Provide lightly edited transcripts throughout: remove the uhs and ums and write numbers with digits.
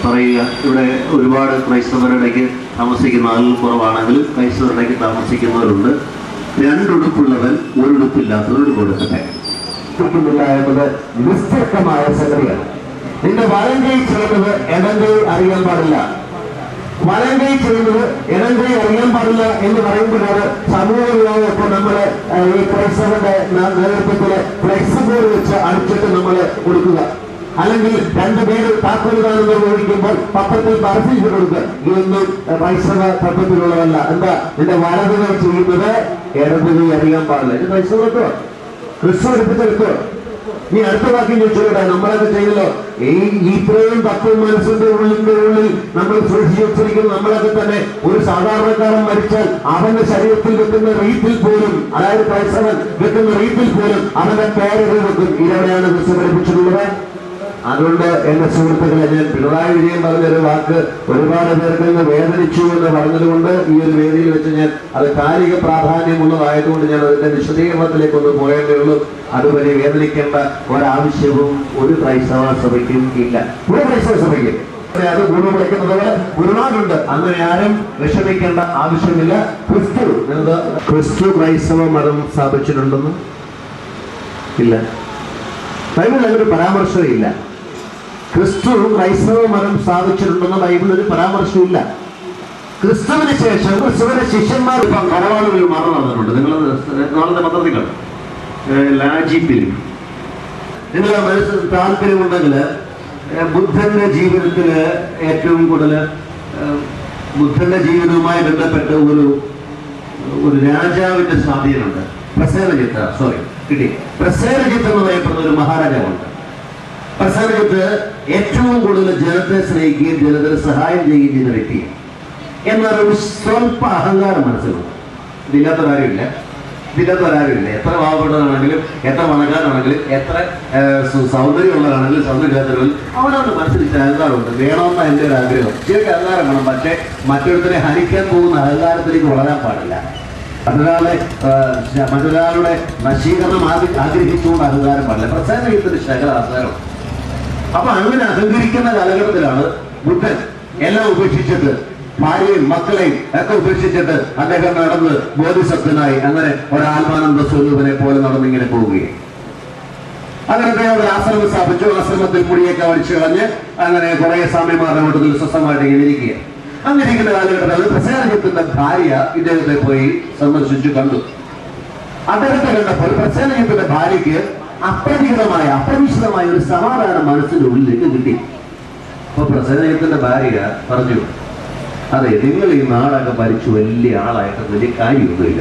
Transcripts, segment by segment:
പറയുക. ഇവിടെ ഒരുപാട് ക്രൈസ്തവരുടെക്ക് താമസിക്കുന്ന ആളുകൾ കുറവാണെങ്കിലും ക്രൈസ്തവരുടെക്ക് താമസിക്കുന്നവരുണ്ട്. രണ്ടുടുപ്പുള്ളവൻ ഒരുടുപ്പില്ലാത്തവരോട് കൊടുക്കട്ടെ എന്നത് നിസ്തർക്കമായ സംഗതിയാണ്. നിന്റെ വലം കൈ ചെയ്യുന്നത് ഇടം കൈ അറിയാൻ പാടില്ല, വലം കൈ ചെയ്യുന്നത് ഇടം കൈ അറിയാൻ പാടില്ല എന്ന് പറയുമ്പോഴാണ് സമൂഹങ്ങളായ ഇപ്പോൾ നമ്മള് ഈ ക്രൈസ്തവരുടെ നേതൃത്വത്തില് ഫ്ലെക്സ് ബോർഡ് വെച്ച് അടിച്ചിട്ട് നമ്മള് കൊടുക്കുക. അല്ലെങ്കിൽ രണ്ടുപേര് താക്കോലുകാരെന്ന് ചോദിക്കുമ്പോൾ പത്രത്തിൽ പരസ്യം കൊടുക്കുക. ഇതൊന്നും ക്രൈസ്തവ തത്വത്തിലുള്ളതല്ല. എന്താ നിന്റെ വലതുകൾ ചെയ്യുന്നത് ഇടതുകൈ അറിയാൻ പാടില്ല. ഇത് ക്രൈസ്തവത്തോ ക്രിസ്തു എടുപ്പിച്ചെടുത്തോ? നീ അടുത്ത വാക്യം ചോദിച്ചോട്ടെ. നമ്മളൊക്കെ ചെയ്തല്ലോ ഇത്രയും തത്വം മനസ്സിന്റെ ഉള്ളിൽ നമ്മൾ സൂക്ഷിച്ചു വെച്ചിരിക്കുന്നു. നമ്മളൊക്കെ തന്നെ ഒരു സാധാരണക്കാരൻ മരിച്ചാൽ അവന്റെ ശരീരത്തിൽ വെക്കുന്ന റീത്തിൽ പോലും, അതായത് ക്രൈസ്തവൻ വെക്കുന്ന റീത്തിൽ പോലും അവന്റെ പേരുകൾ വെക്കും. ഇതെവിടെയാണ് ക്രിസ്തു പഠിപ്പിച്ചിട്ടുള്ളത്? അതുകൊണ്ട് എന്റെ സുഹൃത്തുക്കളെ, ഞാൻ പിണറായി വിജയൻ പറഞ്ഞൊരു വാക്ക് ഒരുപാട് പേർക്ക് നിന്ന് വേദനിച്ചു എന്ന് പറഞ്ഞതുകൊണ്ട് ഈ ഒരു വേദിയിൽ വെച്ച് ഞാൻ അത് കാലിക പ്രാധാന്യമുള്ളതായതുകൊണ്ട് ഞാൻ അതിന്റെ വിശദീകരണത്തിലേക്കൊന്ന് പോയേണ്ടേ ഉള്ളൂ. അതുവരെ വേദനിക്കേണ്ട ഒരാവശ്യവും ഒരു ക്രൈസ്തവ സഭയ്ക്കും ഇല്ല. ഒരു ക്രൈസ്തവ സഭയ്ക്കും അത് ഗുണമുളയ്ക്കുന്നതോടെ ഗുരുനാടുണ്ട്. അങ്ങനെ ആരും വിഷമിക്കേണ്ട ആവശ്യമില്ല. ക്രിസ്തു ക്രൈസ്തവ മതം സ്ഥാപിച്ചിട്ടുണ്ടെന്ന് ഇല്ല. ബൈബിളിൽ ഒരു പരാമർശമില്ല. ക്രിസ്തു ക്രൈസ്തവ മതം സ്ഥാപിച്ചിട്ടുണ്ടെന്ന് ബൈബിളിൽ ഒരു പരാമർശമില്ല. ക്രിസ്തുവിന് ശേഷം ക്രിസ്തുവിന്റെ ശിഷ്യന്മാർ ഇപ്പം കടവാളുകളിൽ മാറി നടന്നിട്ടുണ്ട്. നിങ്ങൾ നാളത്തെ പത്രത്തിൽ കണ്ടു. ലാജിപ്പിൽ നിങ്ങൾ മനസ്സിൽ താല്പര്യമുണ്ടെങ്കിൽ ബുദ്ധന്റെ ജീവിതത്തില് ഏറ്റവും കൂടുതൽ ബുദ്ധന്റെ ജീവിതവുമായി ബന്ധപ്പെട്ട് ഒരു രാജാവിന്റെ സ്വാധീനമുണ്ട്. പ്രസേനജിത്ത് എന്ന് പറയപ്പെടുന്ന ഒരു മഹാരാജാവുണ്ട്. പ്രസേനജിത്ത് ഏറ്റവും കൂടുതൽ ജനത്തെ സ്നേഹിക്കുകയും ജനത്തിന് സഹായം ചെയ്യുകയും ചെയ്യുന്ന വ്യക്തിയാണ്. എന്നാൽ ഒരു സ്വല്പ അഹങ്കാരം മനസ്സിലുണ്ട്. ഇതില്ലാത്തവരാരുമില്ല. എത്ര പാവപ്പെട്ടവരാണെങ്കിലും എത്ര പണക്കാരാണെങ്കിലും എത്ര സൗന്ദര്യമുള്ളതാണെങ്കിലും സൗന്ദര്യത്തിലും അവനവന്റെ മനസ്സിൽ അഹങ്കാരമുണ്ട്. വേണമെന്ന എൻ്റെ ഒരു ആഗ്രഹം. ശരിക്കും അഹങ്കാരം വേണം. പക്ഷേ മറ്റൊരുത്തരെ ഹനിക്കാൻ പോകുന്ന അഹങ്കാരത്തിലേക്ക് വളരാൻ പാടില്ല. മറ്റൊരാളുടെ നശീകരണം ആഗ്രഹിച്ചുകൊണ്ട് അഹങ്കാരം പാടില്ല. പ്രസേനജിത്തിന് ശകല അഹങ്കാരം. അപ്പൊ അങ്ങനെ അഹങ്കരിക്കുന്ന കാലഘട്ടത്തിലാണ് ബുദ്ധൻ എല്ലാം ഉപേക്ഷിച്ചിട്ട്, ഭാര്യയും മക്കളെയും ഒക്കെ ഉപേക്ഷിച്ചിട്ട് അദ്ദേഹം നടന്ന് ബോധിസത്വനായി അങ്ങനെ ഒരാത്മാനന്ദ സ്വരൂപനെ പോലെ നടന്നിങ്ങനെ പോവുകയും അങ്ങനത്തെ ഒരു ആശ്രമം സ്ഥാപിച്ചു. ആശ്രമത്തിൽ മുടിയൊക്കെ വലിച്ചു കളഞ്ഞ് അങ്ങനെ കുറെ സ്വാമിമാരുടെ കൂട്ടത്തിൽ സ്വസ്ഥമായിട്ട് ഇങ്ങനെ ഇരിക്കുക. അങ്ങനെ ഇരിക്കുന്ന കാലഘട്ടത്തിൽ പ്രസേനജിത്തിന്റെ ഭാര്യ ഇദ്ദേഹത്തെ പോയി സന്ദർശിച്ചു കണ്ടു. അദ്ദേഹത്തെ കണ്ടപ്പോൾ പ്രസേനജിത്തിന്റെ ഭാര്യയ്ക്ക് അപ്രതീക്ഷിതമായ ഒരു സമാധാനം മനസ്സിന്റെ ഉള്ളിലേക്ക് കിട്ടി. അപ്പൊ പ്രസേനജിത്തിന്റെ ഭാര്യ പറഞ്ഞു, അതെ, നിങ്ങൾ ഈ നാടൊക്കെ ഭരിച്ചു വലിയ ആളായിട്ട് വലിയ കാര്യമൊന്നുമില്ല.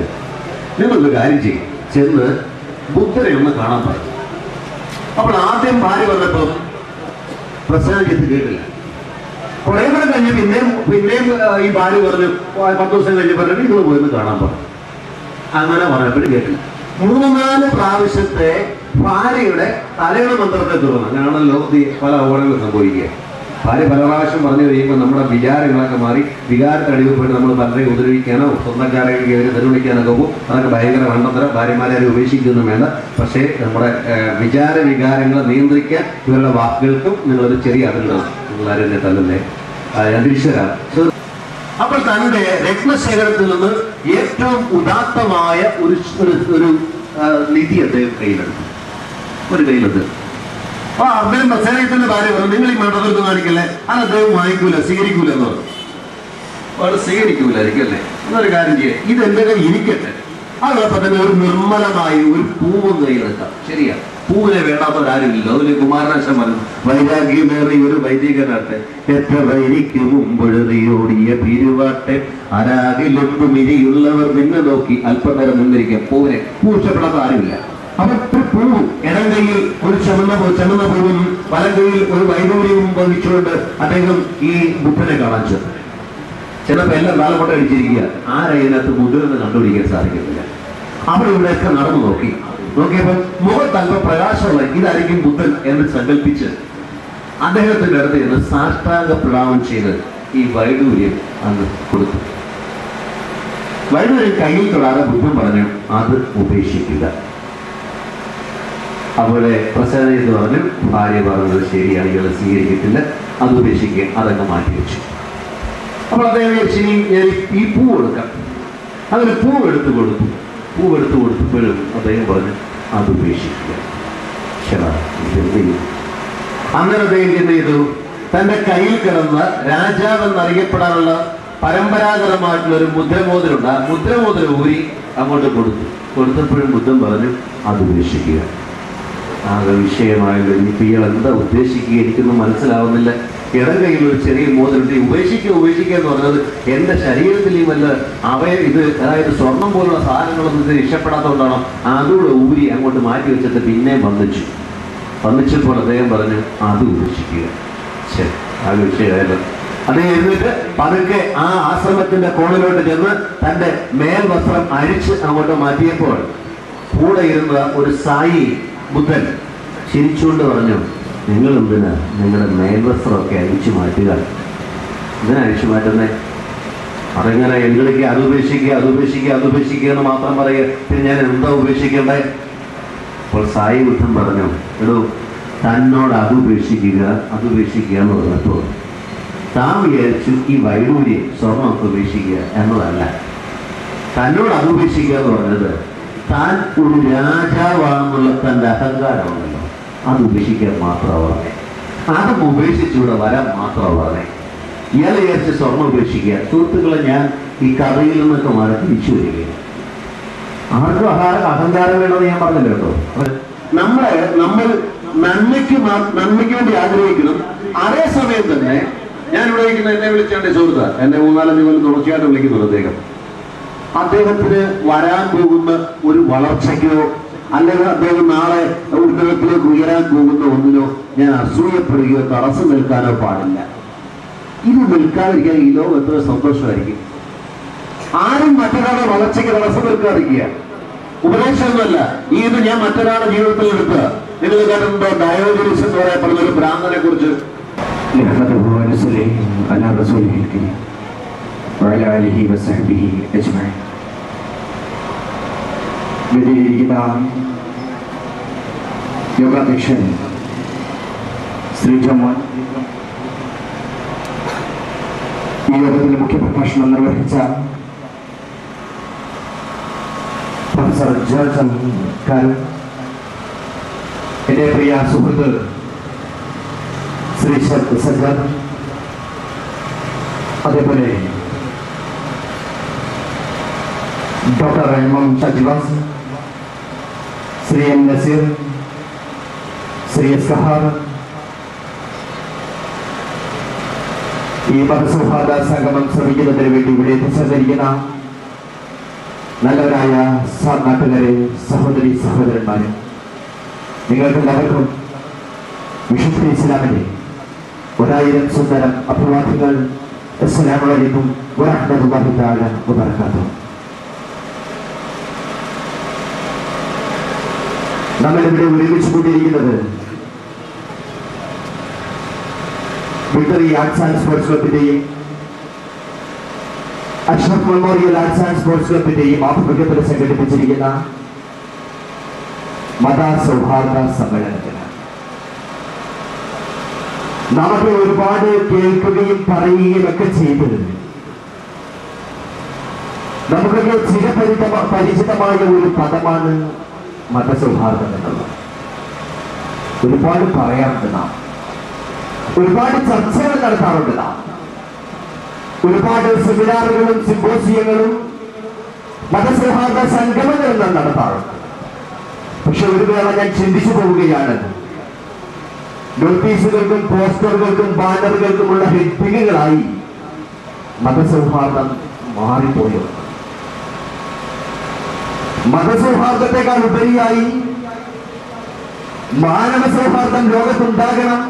നിങ്ങളൊരു കാര്യം ചെയ്യും, ചെന്ന് ബുദ്ധനെ ഒന്ന് കാണാൻ പറഞ്ഞു. അപ്പോൾ ആദ്യം ഭാര്യ പറഞ്ഞപ്പോൾ പ്രസേനജിത്ത് കേട്ടില്ല. കുറെ കൂടെ കഴിഞ്ഞ് പിന്നെയും ഈ ഭാര്യ പറഞ്ഞു, 10 ദിവസം കഴിഞ്ഞ് പറഞ്ഞു നിങ്ങൾ പോയി കാണാൻ പറഞ്ഞു. അങ്ങനെ പറഞ്ഞപ്പോഴും കേട്ടില്ല. 3-4 പ്രാവശ്യത്തെ ഭാര്യയുടെ തലയുടെ മന്ത്രത്തെ തുടർന്ന്, അങ്ങനെയാണല്ലോ പല അപകടങ്ങളും സംഭവിക്കുക. ഭാര്യ പല പ്രാവശ്യം പറഞ്ഞു കഴിയുമ്പോൾ നമ്മുടെ വിചാരങ്ങളൊക്കെ മാറി വികാരത്തടിവുപോയിട്ട് നമ്മൾ പലരെയും ഉപദ്രവിക്കാനോ സ്വന്തക്കാരെ തെരുവിളിക്കാനൊക്കെ പോകും. അതൊക്കെ ഭയങ്കര മണ്ടത്തരം. ഭാര്യമാരെ ഉപേക്ഷിക്കൊന്നും വേണ്ട. പക്ഷേ നമ്മുടെ വികാരങ്ങളെ നിയന്ത്രിക്കാൻ ഇവരുടെ വാക്കുകൾക്കും നിങ്ങളൊരു ചെറിയ അതിലുണ്ടാവും. നിങ്ങളാരും എന്നെ തല്ലുന്നേ, ഞാൻ തിരിച്ചുതരാം. അപ്പോൾ തന്റെ രത്നശേഖരത്തിൽ നിന്ന് ഏറ്റവും ഉദാത്തമായ ഒരു നിധി അദ്ദേഹം കയ്യിലെടുത്തു. അപ്പൊ അദ്ദേഹം പ്രസേനജിത്തിന്റെ ഭാര്യ പറഞ്ഞു, നിങ്ങൾ ഈ മണ്ഡലത്തിൽ കാണിക്കല്ലേ, അത് അദ്ദേഹം വാങ്ങിക്കൂല, സ്വീകരിക്കൂല എന്ന് പറഞ്ഞു. അവൾ സ്വീകരിക്കൂലായിരിക്കും അല്ലേ? എന്നൊരു കാര്യം ചെയ്യാം, ഇത് എന്റെ കയ്യിൽ ഇരിക്കട്ടെ. അതോടൊപ്പം തന്നെ ഒരു നിർമ്മലമായി ഒരു പൂവും കയ്യിലെടുക്കാം. ശരിയാ, പൂവിനെ വേണ്ടാത്തവരാരുമില്ല. അതില് കുമാരനാശൻ പറഞ്ഞു, വൈരാഗ്യമേറി ഒരു വൈദികനാട്ടെ, എത്ര വൈരിക്ക് മുമ്പൊഴുതിയോടിയ പിരിവാട്ടെ, ആരാകിലെന്തും ഇരിയുള്ളവർ നിന്നെ നോക്കി അല്പനേരം നിന്നിരിക്കാം. പൂവിനെ പൂച്ചപ്പെടാത്ത ആരുമില്ല. അവർക്ക് പൂവ് ഇടം കയ്യിൽ ഒരു ചുമന്ന പൂവും വലം കയ്യിൽ ഒരു വൈഡൂര്യവും വഹിച്ചുകൊണ്ട് അദ്ദേഹം ഈ ബുദ്ധനെ കാണാൻ ചെന്നു. ചിലപ്പോൾ എല്ലാം നാലപ്പെട്ട അടിച്ചിരിക്കുക. ആരതിനകത്ത് ബുദ്ധനെന്ന് കണ്ടുപിടിക്കാൻ സാധിക്കുന്നില്ല. അവിടെ ഇവിടെയൊക്കെ നടന്നു നോക്കിയപ്പോൾ മുഖത്ത് അല്പം പ്രകാശമുള്ള ഇതായിരിക്കും ബുദ്ധൻ എന്ന് സങ്കല്പിച്ച് അദ്ദേഹത്തിന്റെ അടുത്ത് നിന്ന് സാഷ്ടാംഗ പ്രണാമം ചെയ്ത് ഈ വൈഡൂര്യം അങ്ങ് കൊടുത്തു. വൈഡൂര്യം കയ്യിൽ തൊടാതെ ബുദ്ധൻ പറഞ്ഞു, അത് ഉപേക്ഷിക്കുക. അവിടെ പ്രസന്ന എന്ന് പറഞ്ഞു, ഭാര്യ പറഞ്ഞത് ശരിയാണ്, ഇയാൾ സ്വീകരിക്കത്തില്ല, അത് ഉപേക്ഷിക്കുക, അതങ്ങ് മാറ്റി വെച്ചു. അപ്പോൾ അദ്ദേഹം ശരി ഞാൻ ഈ പൂ കൊടുക്കാം. അതിന് പൂവെടുത്ത് കൊടുത്തപ്പോഴും അദ്ദേഹം പറഞ്ഞു അത് ഉപേക്ഷിക്കുക. എന്ത് ചെയ്യും? അന്നേരം അദ്ദേഹം എന്ത് ചെയ്തു? തന്റെ കയ്യിൽ കിടന്ന രാജാവ് എന്നറിയപ്പെടാനുള്ള പരമ്പരാഗതമായിട്ടുള്ള ഒരു മുദ്രമോതിരമുണ്ട്. ആ മുദ്രമോതിരം ഊരി അങ്ങോട്ട് കൊടുത്തപ്പോഴും ബുദ്ധൻ പറഞ്ഞു അത് ഉപേക്ഷിക്കുക. ആകെ വിഷയമായല്ലോ. ഇനിയിപ്പോൾ ഇയാൾ എന്താ ഉദ്ദേശിക്കുക, എനിക്കൊന്നും മനസ്സിലാവുന്നില്ല. ഇടം കയ്യിൽ ഒരു ചെറിയ മോതിരമുണ്ട്. ഉപേക്ഷിക്കുക എന്ന് പറഞ്ഞത് എൻ്റെ ശരീരത്തിൽ ഈ വല്ല ഇത് അതായത് സ്വർണം പോലുള്ള സാധനങ്ങളൊന്നും ഇത് ഇഷ്ടപ്പെടാത്തതുകൊണ്ടാണോ? അതുകൂടെ ഊരി അങ്ങോട്ട് മാറ്റി വെച്ചിട്ട് പിന്നെയും വന്നിച്ചപ്പോൾ അദ്ദേഹം പറഞ്ഞു അത് ഉപേക്ഷിക്കുക. ശരി, ആ വിഷയമായല്ലോ. അദ്ദേഹം എന്നിട്ട് പതുക്കെ ആ ആശ്രമത്തിന്റെ കോണിലോട്ട് ചെന്ന് തന്റെ മേൽവസ്ത്രം അഴിച്ച് അങ്ങോട്ട് മാറ്റിയപ്പോൾ കൂടെ ഇരുന്ന ഒരു സായി ബുദ്ധൻ ചിരിച്ചുകൊണ്ട് പറഞ്ഞു, നിങ്ങൾ എന്തിനാ നിങ്ങളുടെ മേൽവസ്ത്രമൊക്കെ അഴിച്ചു മാറ്റുക? എന്തിനാ അഴിച്ചു മാറ്റുന്നേ? അതിങ്ങനെ എങ്കിലേക്ക് അത് ഉപേക്ഷിക്കുക എന്ന് മാത്രം പറയുക. പിന്നെ ഞാൻ എന്താ ഉപേക്ഷിക്കണ്ടേ? അപ്പോൾ സായി ബുദ്ധൻ പറഞ്ഞു, എടോ തന്നോട് അത് ഉപേക്ഷിക്കുക എന്ന് പറഞ്ഞപ്പോൾ താൻ വിചാരിച്ചു ഈ വൈഡൂര്യം സ്വർണ്ണമൊക്കെ ഉപേക്ഷിക്കുക എന്നതല്ല. തന്നോട് അത് ഉപേക്ഷിക്കുക എന്ന് പറഞ്ഞത് താൻ ഒരു രാജാവാണെന്നുള്ള തൻ്റെ അഹങ്കാരമാണല്ലോ, അത് ഉപേക്ഷിക്കാൻ മാത്രമാണ് പറഞ്ഞേ. അതും ഉപേക്ഷിച്ചൂടെ വരാൻ മാത്രമാണ് പറഞ്ഞേ. ഇയാൾ വിചാരിച്ച് സ്വർണ്ണം ഉപേക്ഷിക്കുക. സുഹൃത്തുക്കളെ, ഞാൻ ഈ കഥയിൽ നിന്നൊക്കെ മാറി തിരിച്ചു വരികയാണ്. ആർക്കും അഹങ്കാരം വേണമെന്ന് ഞാൻ പറഞ്ഞല്ലോ കേട്ടോ. നമ്മൾ നന്മയ്ക്ക് വേണ്ടി ആഗ്രഹിക്കണം. അതേസമയം തന്നെ ഞാൻ ഇവിടെ ഇരിക്കുന്ന എന്നെ വിളിച്ചാണ്ട് സുഹൃത്ത്, എന്നെ 3-4 കൊല്ലം തുടർച്ചയായിട്ട് വിളിക്കുന്നുണ്ട്. അദ്ദേഹത്തിന് വരാൻ പോകുന്ന ഒരു വളർച്ചയ്ക്കോ അല്ലെങ്കിൽ അദ്ദേഹം നാളെ ഉന്നതത്തിലേക്ക് ഉയരാൻ പോകുന്ന ഒന്നിനോ ഞാൻ അസൂയപ്പെടുകയോ തടസ്സം നിൽക്കാനോ പാടില്ല. ഇത് നിൽക്കാതിരിക്കാൻ ഈ ലോകം എത്ര സന്തോഷമായിരിക്കും. ആരും മറ്റൊരാളുടെ വളർച്ചയ്ക്ക് തടസ്സം നിൽക്കാതിരിക്കുക ഉപദേശമൊന്നുമല്ല. ഇത് ഞാൻ മറ്റൊരാളുടെ ജീവിതത്തിൽ എടുത്ത് നിങ്ങൾ കേട്ടിട്ടുണ്ടോ? ഡയോജനീസ് എന്ന് പറയപ്പെടുന്ന ഒരു ഭ്രാന്തനെ കുറിച്ച്. യോഗാധ്യക്ഷൻ ശ്രീ ജോമോൻ ഈ യോഗത്തിൽ മുഖ്യ പ്രഭാഷണം നിർവഹിച്ച പ്രൊഫസർ ജോൺസൺ കാരും എന്റെ പ്രിയ സുഹൃത്ത് ശ്രീ സജ്ജാദ്, അതേപോലെ doctor M Shajivas, Shri M Nazeer, Shri S Kahar, ഈ മതസൗഹാർദ്ദ സംഗമം ശ്രമിക്കുന്നതിന് വേണ്ടി ഇവിടെ എത്തിച്ചേർന്നിരിക്കുന്ന നല്ലവരായ നാട്ടുകാരെ, സഹോദരി സഹോദരന്മാരെ, നിങ്ങൾക്കെല്ലാവർക്കും വിശുദ്ധ ഇസ്ലാമിന്റെ 1000 സുന്ദരം അഭിവാദ്യങ്ങൾ. അസ്സലാമു അലൈക്കും വറഹ്മത്തുള്ളാഹി തആല വബറകാതുഹു. നമ്മളിവിടെ ഒരുമിച്ച് കൂട്ടിയിരിക്കുന്നത് വിക്ടറി ആർട്സ് ആൻഡ് സ്പോർട്സ് ക്ലബിന്റെയും Ashraf memorial arts and sports ക്ലബിന്റെയും ആഭിമുഖ്യത്തിൽ സംഘടിപ്പിച്ചിരിക്കുന്ന മത സൗഹാർദ്ദ സമ്മേളനത്തിന് നമുക്ക് ഒരുപാട് കേൾക്കുകയും പറയുകയും ഒക്കെ ചെയ്ത് നമുക്കൊക്കെ ചിരപരിചിതമായ ഒരു പദമാണ് മതസൗഹാർദ്ദം എന്നുള്ളത്. ഒരുപാട് പറയാറുണ്ട് നാം, ഒരുപാട് ചർച്ചകൾ നടത്താറുണ്ട് നാം, ഒരുപാട് സെമിനാറുകളും സിമ്പോസിയങ്ങളും മതസൗഹാർദ്ദ സംഗമങ്ങളും നാം നടത്താറുണ്ട്. പക്ഷെ ഒരു വേള ഞാൻ ചിന്തിച്ചു പോവുകയാണ്, നോട്ടീസുകൾക്കും പോസ്റ്ററുകൾക്കും ബാനറുകൾക്കുമുള്ള ഹെഡിങ്ങുകളായി മതസൗഹാർദ്ദം മാറിപ്പോയോ? മതസൗഹാർദ്ദത്തെക്കാൾ ഉപരിയായി മാനവ സൗഹാർദ്ദം ലോകത്തുണ്ടാകണം,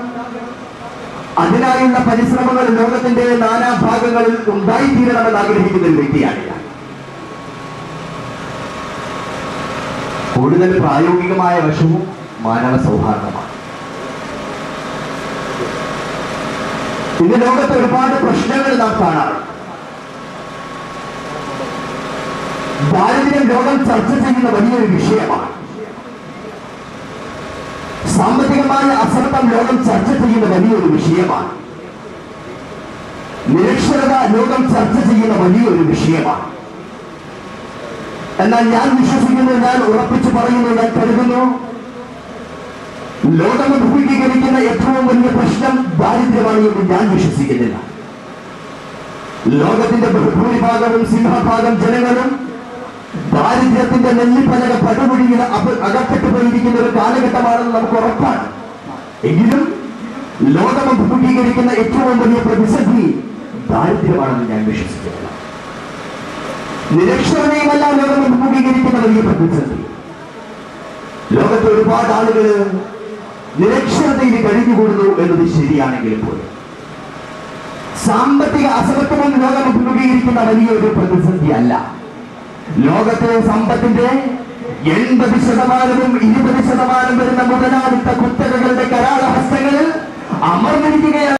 അതിനായുള്ള പരിശ്രമങ്ങൾ ലോകത്തിന്റെ നാനാഭാഗങ്ങളിൽ ഉണ്ടായിത്തീരണമെന്ന് ആഗ്രഹിക്കുന്ന ഒരു വ്യക്തിയാണ് ഞാൻ. കൂടുതൽ പ്രായോഗികമായ വശവും മാനവ സൗഹാർദ്ദമാണ്. ഇന്ന് ലോകത്ത് ഒരുപാട് പ്രശ്നങ്ങൾ നാം കാണാറുണ്ട്. ദാരിദ്ര്യം ലോകം ചർച്ച ചെയ്യുന്ന വലിയൊരു വിഷയമാണ്. സാമ്പത്തികമായ അസമത്വം ലോകം ചർച്ച ചെയ്യുന്ന വലിയൊരു വിഷയമാണ്. നിരക്ഷരത ലോകം ചർച്ച ചെയ്യുന്ന വലിയൊരു വിഷയമാണ്. എന്നാൽ ഞാൻ വിശ്വസിക്കുന്നു, ഞാൻ ഉറപ്പിച്ചു പറയുന്നു, ഞാൻ കരുതുന്നു, ലോകം അഭിമുഖീകരിക്കുന്ന ഏറ്റവും വലിയ പ്രശ്നം ദാരിദ്ര്യമാണ് എന്ന് ഞാൻ വിശ്വസിക്കുന്നില്ല. ലോകത്തിന്റെ ഭൂരിഭാഗവും സിംഹഭാഗം ജനങ്ങളും ദാരിദ്ര്യത്തിന്റെ നെല്ലിപ്പലക പടുകുഴിയിൽ അകപ്പെട്ടു പോയിരിക്കുന്ന ഒരു കാലഘട്ടമാണെന്ന് നമുക്ക് ഉറപ്പാണ്. എങ്കിലും ലോകം അഭിമുഖീകരിക്കുന്ന ഏറ്റവും വലിയ പ്രതിസന്ധി ദാരിദ്ര്യമാണെന്ന് ഞാൻ വിശ്വസിക്കുന്നില്ല. നിരക്ഷരതയുമല്ല ലോകം അഭിമുഖീകരിക്കുന്ന വലിയ പ്രതിസന്ധി. ലോകത്തെ ഒരുപാട് ആളുകൾ നിരക്ഷരതയിൽ കഴിഞ്ഞുകൂടുന്നു എന്നത് ശരിയാണെങ്കിൽ പോലും സാമ്പത്തിക അസമത്വം ലോകം അഭിമുഖീകരിക്കുന്ന വലിയൊരു പ്രതിസന്ധി അല്ല. ലോകത്തെ സമ്പത്തിന്റെ 80%-ഉം 20% വരുന്ന മുതലാളിത്ത കുത്തകകളുടെ കരാളഹസ്തങ്ങളിൽ അമർന്നിരിക്കുകയാണ്.